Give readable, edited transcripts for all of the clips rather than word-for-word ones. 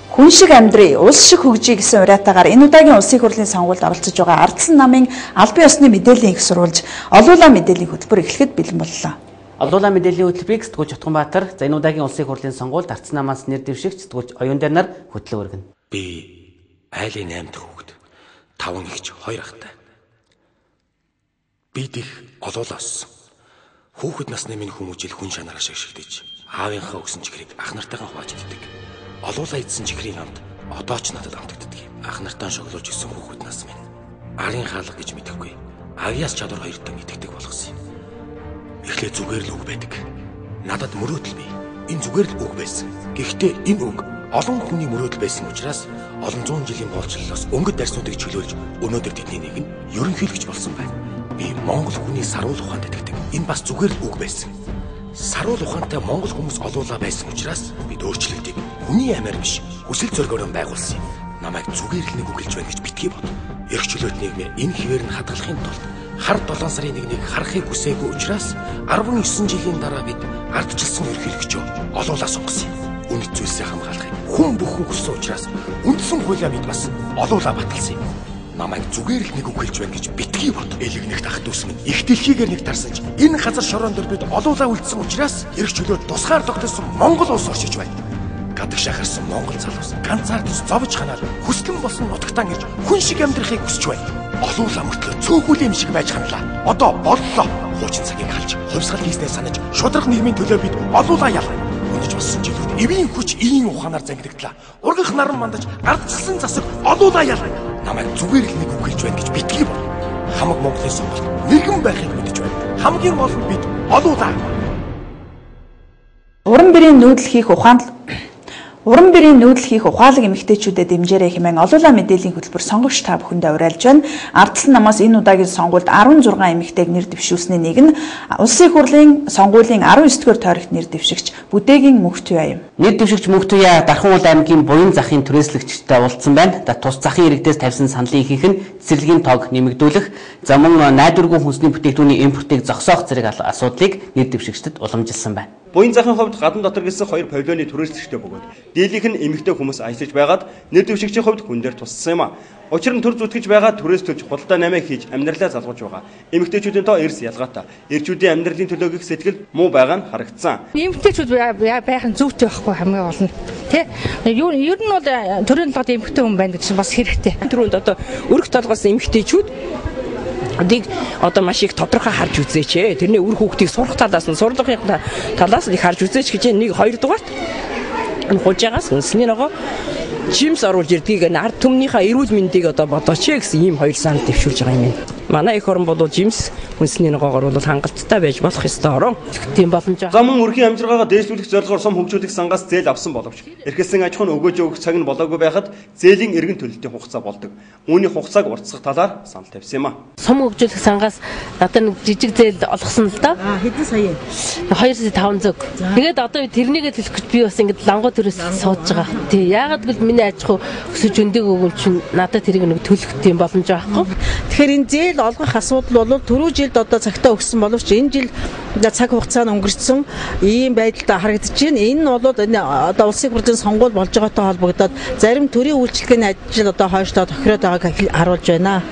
Хүн шиг амьдрий, улс шиг хөгжиж гэсэн уриатаагаар энэ удаагийн улсын хурлын сонгуульд оролцож байгаа Ардсан намын албан ёсны мэдээллийн их сурвалж олуулаа мэдээллийн хөтөлбөр эхлэхэд бэлэн боллоо. Олуулаа мэдээллийн хөтөлбөрийг Сэтгүүлч Утганбаатар, за энэ удаагийн улсын хурлын сонгуульд Ардсан намаас нэр дэвшигч Сэтгүүлч Оюундар нар хөтлөө өргөнө. Би айлын 8 дахь хүүхэд, 5 эгч, 2 ахтай. Бид их олуулаа өссөн. Хүүхэд насны минь хүмүүжил хүн шанараа шигшигдэж, аавынхаа өгсөн чихрийг ах нартайгаа хувааж иддэг. Олуулаа идсэн чихрийн амт одоо ч надад амтагддаг. Ах нартаа шоглуулж исэн хүүхэд нас минь арын хаалга гэж мэдэхгүй. Авьяас чадвар хоёртой итгэдэг болгосон юм. Эхлээ зүгээр л үг байдаг. Надад мөрөөдөл бий. Энэ зүгээр л үг байсан. Гэхдээ энэ үг олон хүний мөрөөдөл байсан учраас олон зуун жилийн боловсролоос өнгөт дарснуудыг чөлөөлж өнөөдөр тэдний нэг нь ерөнхийлөгч болсон байна. Би Монгол хүний саруул ухаанд итгэдэг. Энэ бас зүгээр л үг байсан. Саруул ухаантай Монгол хүмүүс олуулаа байсан учраас бид өөрчлөлтийг хүний амиар биш хүсэл зоригоор байгуулсан юм. Намайг зүгээр л нэг үгэлж байна гэж битгий бод. Эрх чөлөөт нийгмээ энэ хിവэр нь хадгалахын тулд хар 7 сарын 1-нийг харахыг хүсээгүй учраас 19 жилийн дараа бид ардчилсан ерөнхийлөгчөө олуулаа сонгосон юм. Үнэт зүйлсээ хамгаалахыг хүн бүхэн хүссэн учраас үндсэн хуулиа бид бас олуулаа баталсан юм. Намайг зүгээр л нэг үг хэлж байна гэж битгий бод. Элэгнэх ах дүүс минь их дэлхийгээр нэг тарсан ч энэ газар шороон дээр бид олуулаа үлдсэн учраас эрх чөлөөт тусгаар тогтсон Монгол улс оршиж байна. Гадаг шахарсан Монгол залуус ганцаардаж зовж ханаад хүслэн болсон нутагтаа ирж хүн шиг амьдрахыг хүсэж байна. Олуулаа мөртлөө цөөхүүл юм шиг байж ханлаа. Одоо боллоо. Хуучин цагийг халж хувьсгал хийснээ санаж шудраг нийгмийн төлөө бид олуулаа ялгая. Өнөж болсон жилүүд эвийн хүч ийм ухаанаар зангидагдлаа. Ургах наран мандаж ардчилсан засаг олуулаа ялгая. Намайг зүгээр л нэг үг хэлж байна гэж битгий бол. Хамаг Монголын сонголт нэгэн байхыг мэдэж байна. Хамгийн гол нь бид олуулаа. Уран бэрийн нүүдэл хийх ухаалаг эмэгтэйчүүдэд дэмжээрэй хэмээн олуулаа мэдээллийн хөтөлбөр сонгогч та бүхэндээ уриалж байна. Ардсан намаас энэ удаагийн сонгуульд 16 эмэгтэйг нэр дэвшүүлсний нэг нь улсын хурлын сонгуулийн 19-р тойрогт нэр дэвшигч Бүдээгийн Мөнхтуяа юм. Нэр дэвшигч Мөнхтуяа Дархан аймгийн Буян захын түрээслэгчтэй уулзсан байна. Тус захын иргэдээс тавьсан саналын ихэнх нь цэцэрлэгийн тоог нэмэгдүүлэх, за мөн найдваргүй хүнсний бүтээгдэхүүний импортыг зогсоох зэрэг асуудлыг нэр дэвшигчдэд уламжилсан байна. Буян захын хувьд гадна дотор гэсэн 2 павильоны түрээслэгчтэй бөгөөд дийлийнх нь эмэгтэй хүмүүс ажиллаж байгаад нэр дэвшигчийн хувьд хүн дээр туссан юм а. Учир нь төр зүтгэж байгаа түрээслэлж худалдаа намаа хийж амьдралаа залгуулж байгаа. Эмэгтэйчүүдийн тоо эрс ялгаатай. Эрчүүдийн амьдралын төлөө гих сэтгэл муу байгаа нь харагдсан. Эмэгтэйчүүд байх нь зүйтэй байхгүй хамгийн гол нь. Тэ? Ер нь бол төрийн толгойд эмэгтэй хүн байна гэж бас хэрэгтэй. Түрүүнд одоо өрх толгоос эмэгтэйчүүд одоо маш их тодорхой харж үзээч ээ. Тэрний үр хүүхдийг сурах талаас нь сурлагын талаас нь их харж үзээч гэж нэг 2 дугаарт энэ хужаагаас үнсний нөгөө жимс оруулж ирдгийг ард түмнийхээ эрүүл мэндийг одоо бодооч гэсэн ийм 2 санал дэвшүүлж байгаа юм. Манай их орон бол жимс хүнсний ногоогоор бол хангалттай байж болох ёстой орон. Тийм боломж. За мөн өрхийн амжиргаагаа дээшлүүлэх зорилгоор сум хөгжүүлэх сангаас зээл авсан боловч эрхэлсэн аж ахуйн өгөөж өгөх цаг нь болоогүй байхад зээлийн эргэн төлөлтийн хугацаа болдог. Үүний хугацааг уртсах талаар санал тавьсан юм а. Сум хөгжүүлэх сангаас надад нэг жижиг зээл олгосон л да. Хэдэн сая? 2500. Тэгээд одоо тэрнийгээ төлөх гэж би бас ингэж лангуу төрөөс сууж байгаа. Тий. Яагаад гэвэл миний аж ахуй өсөж өндөг өгөн чинь надад тэрийг нэг төлөх тийм боломж байхгүй. Тэгэхээр энэ зээл олгох асуудал бол түрүү жилд одоо цагтаа өгсөн боловч энэ жил цаг хугацаа нь өнгөрсөн ийм байдалтай харагдаж байна. Энэ нь бол одоо улсын хурлын сонгуул болж байгаатай холбогдоод зарим төрийн үйлчлэгээний ажил одоо хойшлоо тохироод байгааг харуулж байна.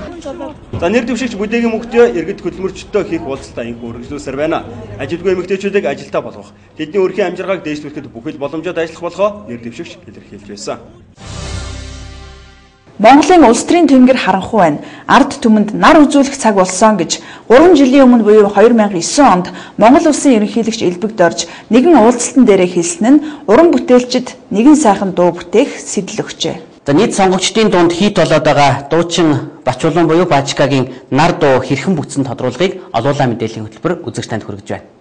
За нэр дэвшигч Бүдээгийн Мөнхтуяа иргэд хөдөлмөрчдөө хийх уулзалтаа инх үргэлжлүүлсээр байна. Ажилтгүй эмэгтэйчүүдийг ажилдаа болгох, тэдний өрхийн амжиргааг дээшлүүлэхэд бүхэл боломжоор ажиллах болохоо нэр дэвшигч илэрхийлж байсан. Монголын улс төрийн тэнгэр харанхуй байна. Ард түмэнд нар үзүүлэх цаг болсон гэж 3 жилийн өмнө буюу 2009 онд Монгол улсын ерөнхийлөгч Элбэгд орж нэгэн уулзалтан дээрээ хэлсэн нь уран бүтээлчид нэгэн сайхан дуу бүтээх сэтэл өгчээ. За нийт сонгогчдын дунд хийт болоод байгаа дуучин Бачуулан буюу Баачкагийн нар дуу хэрхэн бүтсэн тодруулгыг олуулаа мэдээллийн хөтөлбөр үзэгч танд хүргэж байна.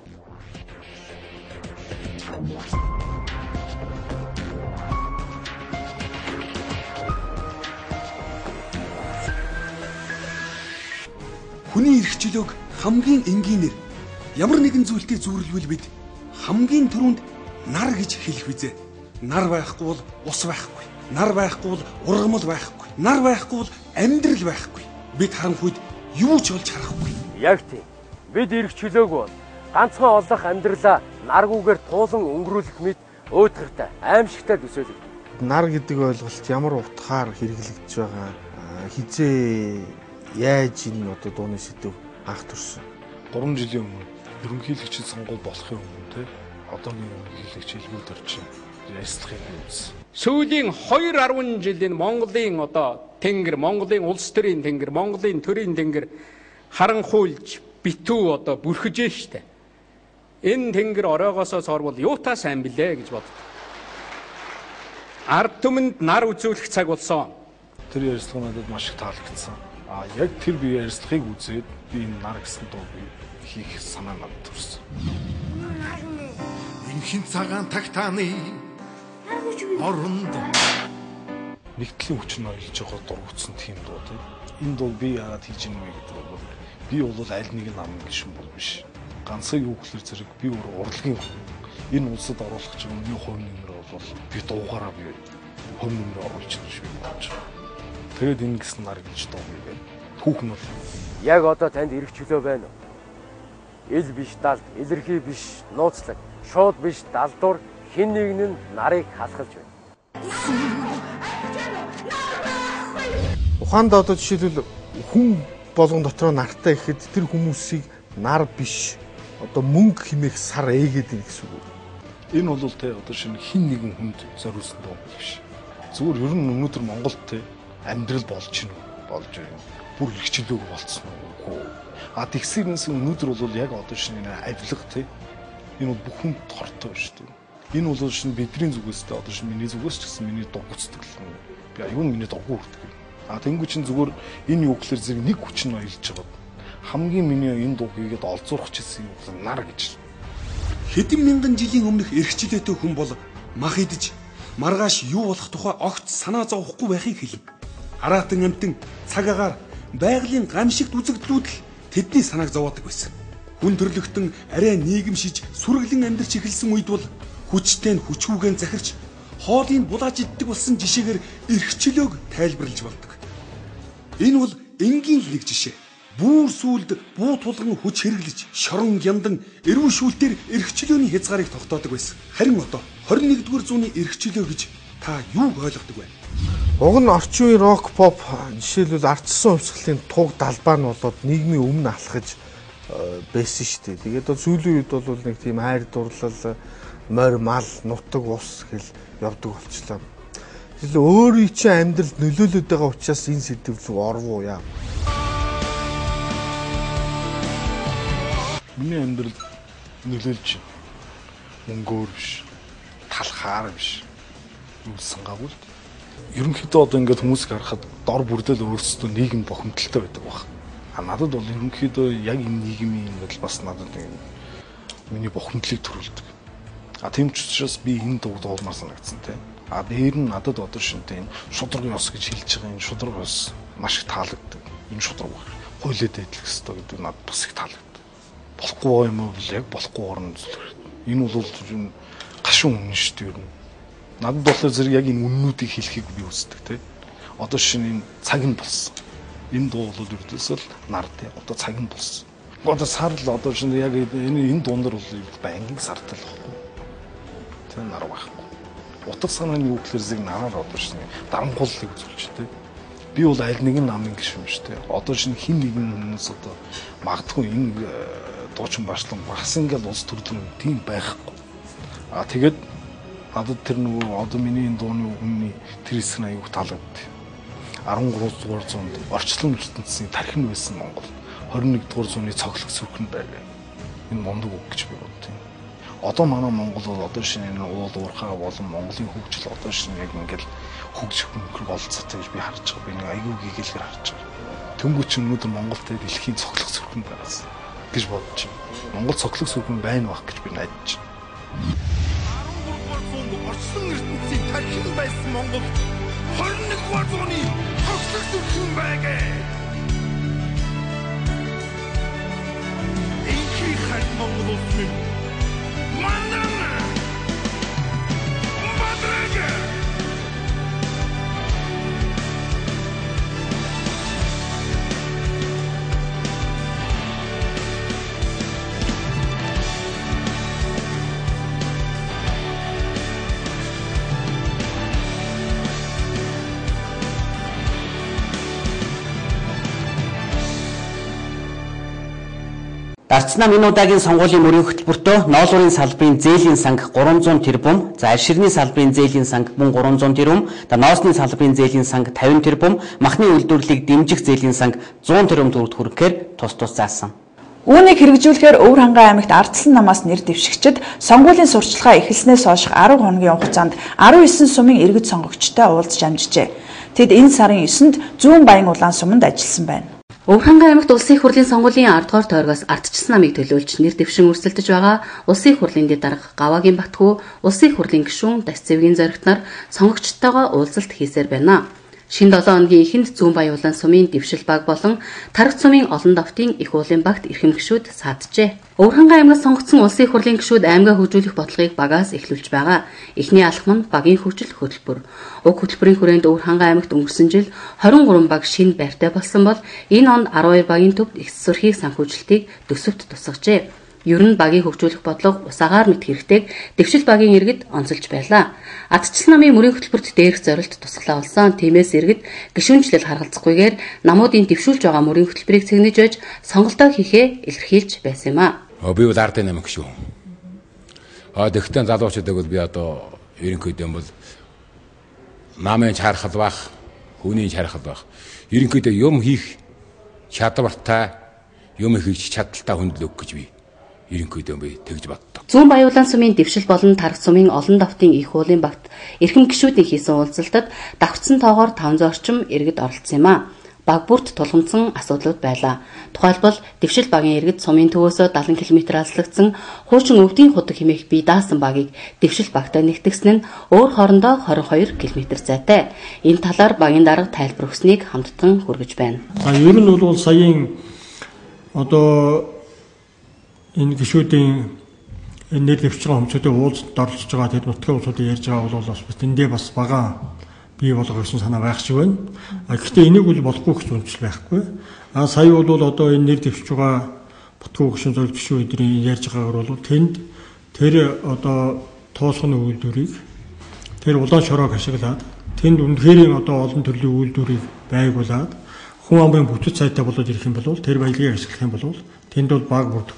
Хүний эрх чөлөөг хамгийн энгийнээр ямар нэгэн зүйлтэй зүйрлвэл бид хамгийн түрүүнд нар гэж хэлэх визээ. Нар байхгүй бол ус байхгүй. Нар байхгүй бол ургамал байхгүй. Нар байхгүй бол амьдрал байхгүй. Бид харанхуйд юу ч олж харахгүй. Яг тийм. Бид эрх чөлөөг бол ганцхан олох амьдралаа наргүйгээр туулан өнгөрүүлэх мэт өөдрөгтэй, аимшигтай төсөөлөв. нар гэдэг ойлголт ямар утгаар хэрэглэгдэж байгаа хизээ яаж энэ одоо дууны сэдв анх төрсөн 3 жилийн өмнө ерөнхийлөгчид сонгуул болохын өмнө те одоогийн ерөнхийлөгч Илбэг Дорчин яслахыг үзсэн. Сүүлийн 2.10 жилийн Монголын одоо тэнгэр, Монголын улс төрийн тэнгэр, Монголын төрийн тэнгэр харанхуйлж битүү одоо бүрхэж штэ. Энэ тэнгэр ороогоосоо сорвол юутаа сайн билээ гэж боддог. Ард түмэнд нар үзүүлэх цаг болсон. Тэр ярилцлага надад маш их таалагдсан. Яг тэр би ярилцлагыг үзээд би энэ нар гэсэн дуу би хийх санаа надад төрсөн. Инхин цагаан тагтааны оронд нэгтлийн хүчин ойлж байгаа дургуцсан тийм дуу тийм. Энэ дуу би яагаад хийж ийнэ гэдэг бол би бол аль нэг намын гишүүн бол биш. Ганцхан юу гэхэлэр зэрэг би өөр урлагийн хүн. Энэ улсад оруулах гэж миний хувь нэмэр бол би дуугаараа би хувь нэмэр оруулж байгаа шүү гэж. Тэгээд энэ гэсэн нар гэж дуу юм. Түүхэн бол яг одоо танд ирэх чөлөө байна уу? Ил биш далд, илэрхий биш нууцлаг, шууд биш далдуур хэн нэгэн нь нарыг хасгалж байна. Ухаанд одоо жишээлбэл хүн болгон дотроо нартай ихэд тэр хүмүүсийг нар биш одоо мөнгө хэмээх сар ээгээд ийн гэсэн үг. Энэ бол те одоо шинэ хин нэгэн хүнд зориулсан дуу биш. Зүгээр ер нь өнөөдөр Монголд те амьдрал болж байна. Бүр хичээлөг болцсон уу? Тэгсэрнээс өнөөдөр бол яг одоо шинэ авилга те энэ бол бүх хүнд хортой байна шүү дээ. Энэ бол шинэ бидний зүгээс те одоо шинэ миний зүгээс ч гэсэн миний дугуйцдаг л юм. Би аюун миний дугуй хүрдэг. Тэнгуү чин зүгээр энэ юу гэхэлэр зэрэг нэг хүч нь ойлж байгаа. Хамгийн миний энэ дуу хийгээд олзуурах гэсэн юм нар гэж. Хэдэн мянган жилийн өмнөх эрхчлээтэй хүн бол мах идэж маргааш юу болох тухай огт санаа зовхгүй байхыг хэлнэ. Аратан амтэн цаг агаар байгалийн гамшигт үзэгдлүүд л тэдний санааг зовоодаг байсан. Хүн төрлөختөн арай нийгэмшиж сүргэлэн амьдарч эхэлсэн үед бол хүчтэй нь хүчгүйгэн захирч хоолыг булааж иддэг болсон жишээгээр эрхчлөөг тайлбарлаж болдог. Энэ бол энгийн л нэг жишээ. Бүүр сүлд буу тулган хүч хэрэглэж шорон яндан эрүүл шүүлтээр эрхчлөөний хязгаарыг тогтоодог байсан. Харин одоо 21-р зууны эрхчлөө гэж та юуг ойлгодог вэ? Уг нь орчин үеийн рок поп жишээлбэл ардчсан хувьсгалын туг далбаа нь болоод нийгмийн өмнө алхаж байсан шүү дээ. Тэгээд сүүлийн үед бол нэг тийм хайр дурлал, морь мал, нутаг ус гэл явдаг болчлаа. Жишээлбэл өөрийн чинь амьдралд нөлөөлөд байгаа учраас энэ сэдв рүү орвоо яа. Миний амьдрал нөлөөлж мөнгөөр биш, талхаар биш. Юусан гавул. Ерөнхийдөө одоо ингээд хүмүүсийг харахад дор бүрдэл өөрсдөө нийгэм бохимдолтой байдаг баг. Надад бол ерөнхийдөө яг энэ нийгмийн ингээд бас надад миний бохимдлыг төрүүлдэг. Тийм ч учраас би энэ дуу дуурмаар санагдсан те. Дээр нь надад одоо шинтэй энэ шудраг ёс гэж хэлж байгаа энэ шудраг ёс маш их таалагддаг. Энэ шудраг хуйлаад идэх хэрэгтэй гэдэг надад бас их таалагддаг. Болохгүй юм уу яг болохгүй орн үзлээ. Энэ бол гашуун үнэн шүү дээ ер нь. Надад болохоор зэрэг яг энэ үннүүдийг хэлхийг би үздэг те. Одоо шинэ энэ цаг нь болсон. Энэ дуу бол ердөөсөө л нар те. Одоо цаг нь болсон. Одоо сар л одоо шинэ яг энэ дуундар бол байнгын сартай л баггүй. Тэ нар байхгүй. Утга санааны юу гэхээр зэрэг нараар одоо шинэ дарамгууллыг үзүүлж те. Би бол аль нэгэн намын гишүүн шүү дээ. Одоо шинэ хин нэгэн хүмүүс одоо магадгүй энэ дуучин башлан бас ингээл улс төр тийм байхгүй. Тэгээд надад тэр нөгөө одоо миний энэ дууны үгний тэр хэсэг нь аюух таалагдав. 13 дугаар зуунд орчлон ертөнцийн тархин байсан Монгол 21 дугаар зууны цоглог сүрхэн байв. Энэ мундаг үг гэж би боддог. Одоо манай Монгол бол одоо шинэ энэ уул уурхай болон Монголын хөгжил одоо шинэ яг ингээл хөгжих хөнгөр болцоотой гэж би харж байгаа. Би нэг аюу гэгээлгээр харж байгаа. Тэнгүүч өнөөдөр Монголд дэлхийн цоглог сүрхэн байгаас гэж бодож байна. Монгол цоглог сүрхэн байна байх гэж би найдаж байна. 13 дугаар зуунд орчлон ертөнцийн тархин байсан Монгол 21 дугаар зууны цоглог сүрхэн байгээ. Энхий хайр Монгол улс минь мандана бадрага. Дарцнаа энэ удаагийн сонгуулийн мөрийн хөтөлбөртөө ноолуурын салбарын зээлийн санг 300 тэрбум, за алширны салбарын зээлийн санг мөн 300 тэрбум, ноосны салбарын зээлийн санг 50 тэрбум, махны үйлдвэрлэлийг дэмжих зээлийн санг 100 тэрбум төгрөгт хүрэхээр тус заасан. Үүнийг хэрэгжүүлэхээр Өвөр хангай аймагт ардсан намаас нэр дэвшигчид сонгуулийн сурчлагаа эхэлснээс хойш 10 хоногийн хугацаанд 19 сумын иргэд сонгогчтой уулзж амжжээ. Тэд энэ сарын 9-нд Зүүн Баян улаан суманд ажилласан байна. Өвөр хангай аймагт улсын их хурлын сонгуулийн 10 дугаар тойргоос ардчсан намыг төлөөлж нэр дэвшин өрсөлдөж байгаа улсын их хурлын дэд дарга Гаваагийн Батхүү, улсын их хурлын гишүүн Дасцэвгийн зоригтнаар сонгогчтойгоо уулзалт хийсээр байна. Шинэ 7 хоногийн эхэнд Зүүн Баян улаан сумын дэвшил баг болон Тархи сумын олон давтын их уулын багт эрхэм гишүүд сааджээ. Өвөр хангай аймагт сонгогдсон улсын их хурлын гишүүд аймгаа хөгжүүлэх бодлогыг багаас эхлүүлж байгаа. Эхний алхам нь багийн хөгжил хөтөлбөр. Уг хөтөлбөрийн хүрээнд Өвөр хангай аймагт өнгөрсөн жил 23 баг шинэ байртай болсон бол энэ онд 12 багийн төвд их засвархийг санхүүжилтийг төсөвт тусгажээ. Ер нь багийг хөгжүүлэх бодлого усаагаар мэт хэрэгтэйг дэвшил багийн иргэд онцолж байлаа. Ардчилсан намын мөрийн хөтөлбөрт дээрх зорилт тусгалаа болсон. Тиймээс иргэд гишүүнчлэл харгалзахгүйгээр намуудын дэвшүүлж байгаа мөрийн хөтөлбөрийг цэгнэж байж сонголтоо хийхээ илэрхийлж байсан юм а. Би бол ардын намын гишүүн. Дэгтэн залуучуудыг бол би одоо ерөнхийдөө бол намын чархал байх, хүний чархал байх. Ерөнхийдөө юм хийх чадвартай, юм хийж чадaltaй хүндэл өг гэж би ерөнхийдөө би тэгж боддог. Зүүн Баян улаан сумын дэвшил болон Тархи сумын олон давтын их уулын багт эрхэм гишүүдийн хийсэн уулзалтад давхцсан тоогоор 500 орчим иргэд оролцсон юм а. Баг бүрт тулгамдсан асуудлууд байлаа. Тухайлбал дэвшил багийн иргэд сумын төвөөсөө 70 км алслагдсан хуучин өвдийн худаг хэмээх бие даасан багийг дэвшил багтаа нэгтгэсэн нь өөр хоорондоо 22 км зайтай. Энэ талаар багийн дарга тайлбар өгснийг хамтдан хүргэж байна. Ер нь бол саяын одоо энэ гишүүдийн нэр дэвшиж байгаа хүмүүстэй уулзалт оролцож байгаа тэр нутгийн улсуудыг ярьж байгаа бол бас тэндээ бас бага бий болгох гэсэн санаа байх шиг байна. Гэхдээ энийг бол болохгүй гэж үнэлж байхгүй. Сая бол одоо энэ нэр дэвшиж байгаа Батхүү гишүүн зориг гишүүн эдрийн ярьж байгаагаар бол тэнд тэр одоо тоосгоны үйлдвэрийг тэр улаан шороог ашиглаад тэнд үнэхээр одоо олон төрлийн үйлдвэрийг байгуулад хүн амын бүтэц сайтай болоод ирэх юм бол тэр баялагийг ашиглах юм бол тэнд бол баг бүрдэх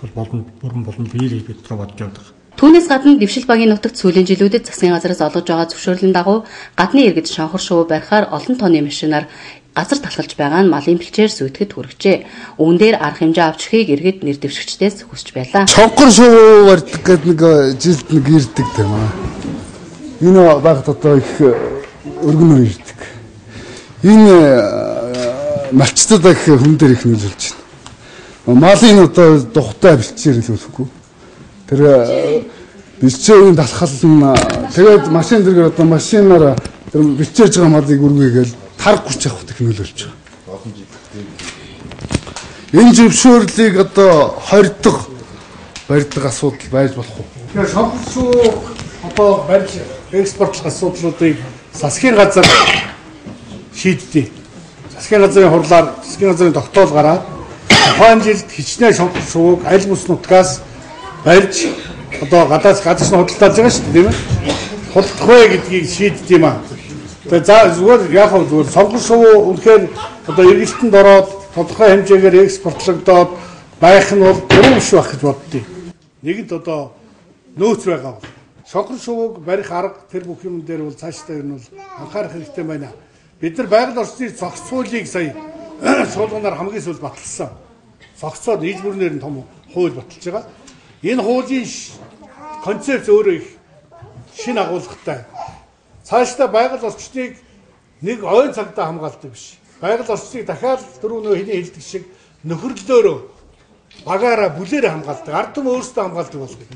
бүрэн болон бий гэж бид бодож байгаа. Түүнээс гадна дэвшил багийн нутагт сүүлийн жилүүдэд засгийн газраас олгож байгаа зөвшөөрлийн дагуу гадны иргэд шонхор шувуу барихаар олон тонны машинаар газар талхалж байгаа нь малын бэлчээр сүйтгэд хүргэжээ. Үүн дээр арга хэмжээ авч ихийг иргэд нэр дэвшигчдээс хүсэж байлаа. Шонхор шувуу барьдаг гэдэг нэг жилд нэг ирдэг тийм аа. Энэ багт одоо их өргөнөөр ирдэг. Энэ малчтад их хүн дээр их нөлөөлж байна. Малын одоо тухтай бэлчээр л үлэхгүй. Тэр бэлчээрийн талхал нь тэгээд машин зэрэг одоо машинаар тэр бэлчээрж байгаа малыг үргээгээл тарх хүч авах гэх нөлөөлж байгаа. Энэ зөвшөөрлийг одоо хордог барьдаг асуудал байж болох уу? Тэгэхээр шонхоршуу одоо барьж экспортлох асуудлуудыг засгийн газар шийддэг. Засгийн газрын хурлаар засгийн газрын тогтоол гараад тухайн жилд хичнээн шонхоршууг аль бус нутгаас барьж одоо гадаас нь худалдааж байгаа шүү дээ тийм ээ. Худалдах вэ гэдгийг шийддэг юм аа. Тэгээ за зүгээр яг хөө зүгээр сонгоршуу үнэхээр одоо эргэлтэнд ороод тодорхой хэмжээгээр экспортлогдоод байх нь бол буруу биш байх гэж боддгийг. Нэгэнт одоо нөөц байгаа бол сонгоршууг барих арга тэр бүх юм дээр бол цаашдаа ер нь бол анхаарах хэрэгтэй байна. Бид нар байгаль орчныг зохицуулыг сая суулганаар хамгийн сүүл баталсан. Зохицоод нийлбэрнээр нь том хууль баталж байгаа. Энэ хуулийн концепц өөрөө их шинэ агуулгатай. Цаашдаа байгаль орчныг нэг ойн цагтаа хамгаалдаг биш. Байгаль орчныг дахиад дөрөв хэний хэлдэг шиг нөхөрлөөрөө багаараа бүлээрээ хамгаалдаг. Ард түмэн өөрсдөө хамгаалдаг болгоё.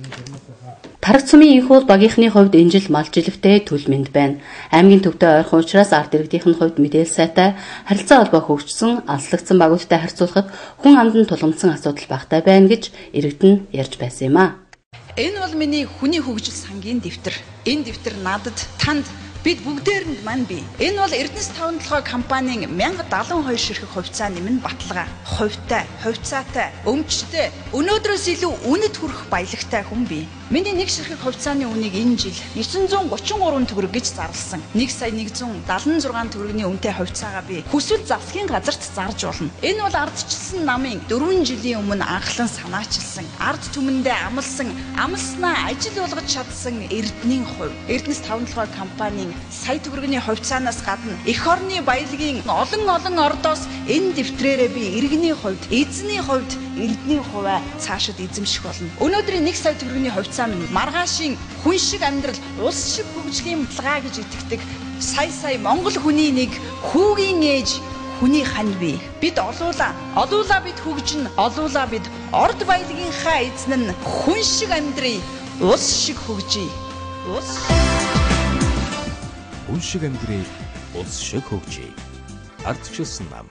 Тархи сумын их уул багийнхны хувьд энэ жил мал жилвтэй төлмөнд байна. Аймгийн төвтэй ойрхон учраас ард иргэдийн хувьд мэдээлэл сайтай, харилцаа холбоо хөгжсөн, алслагдсан багуудтай харьцуулахад хүн амдан тулгамдсан асуудал багтай байна гэж иргэд нь ярьж байсан юм а. Энэ бол миний хүний хөгжил сангийн дэвтэр. Энэ дэвтэр надад, танд, бид бүгдээрэнд маань бий. Энэ бол Эрдэнэс 5-7 компанийн 1072 ширхэг хувьцаа нэмэн баталгаа. Хувьтай, хувьцаатай, өмчтэй, өнөөдрөөс илүү үнэт хүрэх баялагтай хүн бий. Миний нэг ширхэг хувьцааны үнийг энэ жил 933 төгрөг гэж зарласан. 1,176 төгрөгийн үнэтэй хувьцаагаа би хүсвэл засгийн газарт зарж болно. Энэ бол ардчилсан намын 4 жилийн өмнө анхлан санаачилсан. Ард түмэндээ амлснаа ажил болгож чадсан Эрдэнийн хувь. Эрдэнэс 5 толгой компанийн сая төгрөгийн хувьцаанаас гадна эх орны баялагын олон ордоос энэ дэвтрээрээ би иргэний хувьд, эзний хувьд Эрдэнийн хувиа цаашид эзэмших болно. Өнөөдрийн 1 сая төгрөгийн хувьцаа минь маргаашийн хүн шиг амьдрал, улс шиг хөгжлийн баталгаа гэж итгэдэг сая Монгол хүний нэг хүүгийн ээж хүний хань бий. Бид олуулаа бид хөгжин, олуулаа бид орд баялагынхаа эзэн нь хүн шиг амьдрий, улс шиг хөгжий. Хүн шиг амьдрий, улс шиг хөгжий. Ардчилсан нам.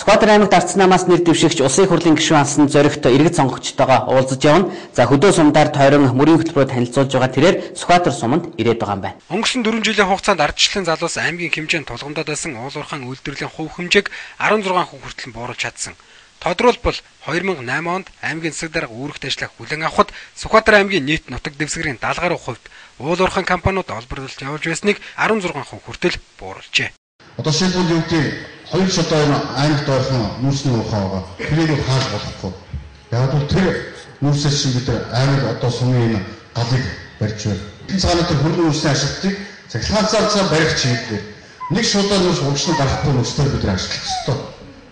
Сүхбаатар аймагт ардсан намаас нэр дэвшигч улсын их хурлын гишүүн асан зоригт иргэд сонгогчтойгоо уулзаж явна. За хөдөө сумдаар тойрон мөрийн хөтөлбөрөөр танилцуулж байгаа тэрээр Сүхбаатар суманд ирээд байгаа юм байна. Өнгөрсөн 4 жилийн хугацаанд ардчлалын залуус аймгийн хэмжээнд тулгамдаад байсан уулуурхан үйлдвэрлэлийн хувь хэмжээг 16% хүртэл бууруулж чадсан. Тодорхойлбол 2008 онд аймгийн засаг дарга үүрэгт ажиллах хүлээн авахд Сүхбаатар аймгийн нийт нутаг дэвсгэрийн 70% уулуурхан компаниуд олборлолт явуулж байсныг 16% хүртэл бууруулжээ. Одоо шилбэл юу гэдэг 2 жил одоо аймагт ойрхон нүүрсний ухаан байгаа. Тэрийг хааж болохгүй. Яг бол тэр нүүрсээс шиг бид аймаг одоо сумын галыг барьж байна. Энэ цагааны тэр хөрөнгө нүүрсний ашиглалтыг цахилгаанцаар барих чиглэлээр нэг шуудаа нүүрс угшин гарахгүй нүүрсээр бид ашиглах ёстой.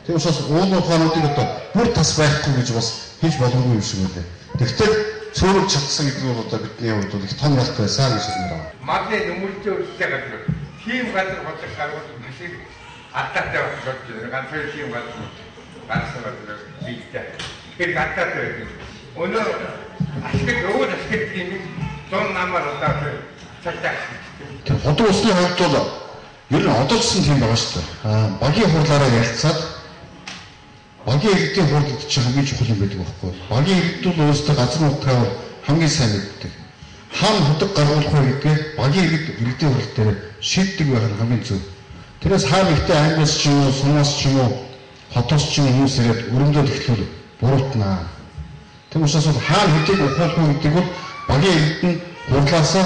Тийм учраас уул ухаануудыг одоо бүр тас байхгүй гэж бас хийж боломгүй юм шиг үлээ. Тэгвэл цөөрөг чадсан гэдэг нь одоо бидний хувьд бол их том ялт байсан гэж хэлмээр байна. Мадны нөмөлтэй үйлчлэг газар тийм газар бодлого гаргуулж машиг аттаатай болж байна. Ганцхан тийм газар гарсан газар хийгдээ. Тэр аттаатай байдаг. Өнөө ашиг өвөр ашиг тийм зон намаар одоо цаашаа. Тэр хотын усны хувьд бол ер нь одоо ч гэсэн тийм байгаа шүү дээ. Багийн хурлаараа ярилцаад багийн иргэдийн хурл гэдэг чинь хамгийн чухал юм байдаг байхгүй. Багийн иргэд бол өөрсдөө газар нутгаа хамгийн сайн мэддэг. Хаана хөдөг гаргуулах вэ гэдгийг багийн иргэдийн хурл дээр шийддэг байх нь хамгийн зөв. Тэрээс хаана ихтэй аймагаас ч юм уу, сумаас ч юм уу, хотоос ч юм уу хүмүүс ирээд өрөмдөл эхлүүл буруутнаа. Тэм учраас бол хаана хөдөг ухуулах вэ гэдэг бол багийн иргэд нь хурлаасаа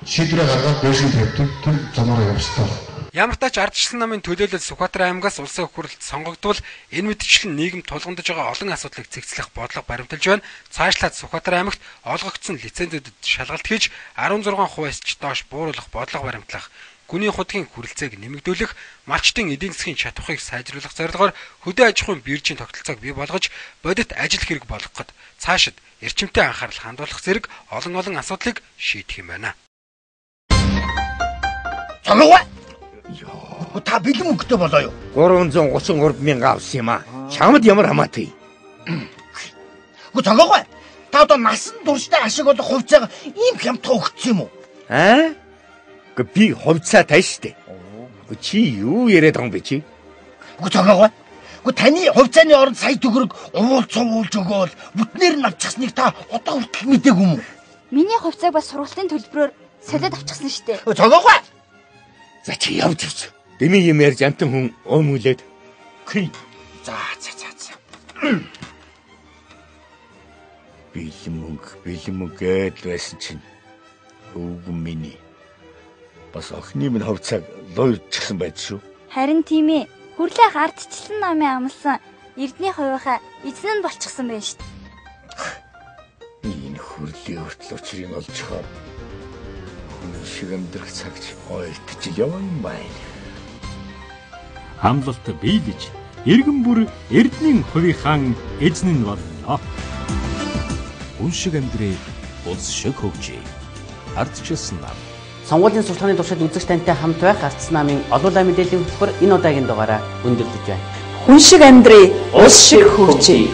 шийдвэрээ гаргаад бэшин тавьдаг. Тэр замаараа явуулдаг. Ямар ч ардчлалын намын төлөөлөл Сүхбаатар аймгаас улсын хурлд сонгогдвол энэ мэтчилэн нийгэм тулгамдж байгаа олон асуудлыг цэгцлэх бодлого баримталж байна. Цаашлаад Сүхбаатар аймагт олгогдсон лицензүүдэд шалгалт хийж 16%-аас ч доош бууруулах бодлого баримтлах, гүний худгийн хүрэлцээг нэмэгдүүлэх, малчтын эдийн засгийн чадварыг сайжруулах зорилгоор хөдөө аж ахуйн биржийн тогтолцоог бий болгож бодит ажил хэрэг болгоход цаашид эрчимтэй анхаарал хандуулах зэрэг олон асуудлыг шийдэх юм байна. Та бэлэн мөнгөтэй болоо юу? 333 мянга авсан юм аа. Чамд ямар хамаатай? Гү цагаагүй. Та одоо насан турштай ашиг болох хувьцаага ийм хямдхан өгсөн юм уу? Гэ би хувьцаа тай штэ. Гү чи юу яриад байгаа юм бэ чи? Гү цагаагүй. Гү таны хувьцааны оронд сая төгрөг уулж өгөөл бүтнээр нь авчихсныг та одоо хүртэл мэдээгүй юм уу? Миний хувьцааг бас сургалтын төлбөрөөр солиод авчихсан штэ. Гү цагаагүй. За чи явж ирж. Дэмий юм ярьж амтан хүн өмүүлээд. За. Бэлэн мөнгөд байсан чинь өвгөн миний бас охины минь хувьцааг луйчихсан байд шүү. Харин тийм ээ. Хүрлэх ардчлалын намын амлсан Эрдэнийн хувийнхаа эзэн нь болчихсон байна шүү дээ. Энэ хүрлийн хүртэл учрыг олжхоор хүн шиг амьдрах цагч ойлтож яваа юм байна. Амлалт биелж иргэн бүр Эрдэнийн хувийнхаа эзэн нь боллоо. Хүн шиг амьдрий, улс шиг хөгжий. Ардчилсан нам. Сонгуулийн суртахууны туршид үзэгч тантай хамт байх ардсан намын олуулаа мэдээллийн хөтөлбөр энэ удаагийн дугаараа өндөрлөж байна. Хүн шиг амьдрий, улс шиг хөгжий.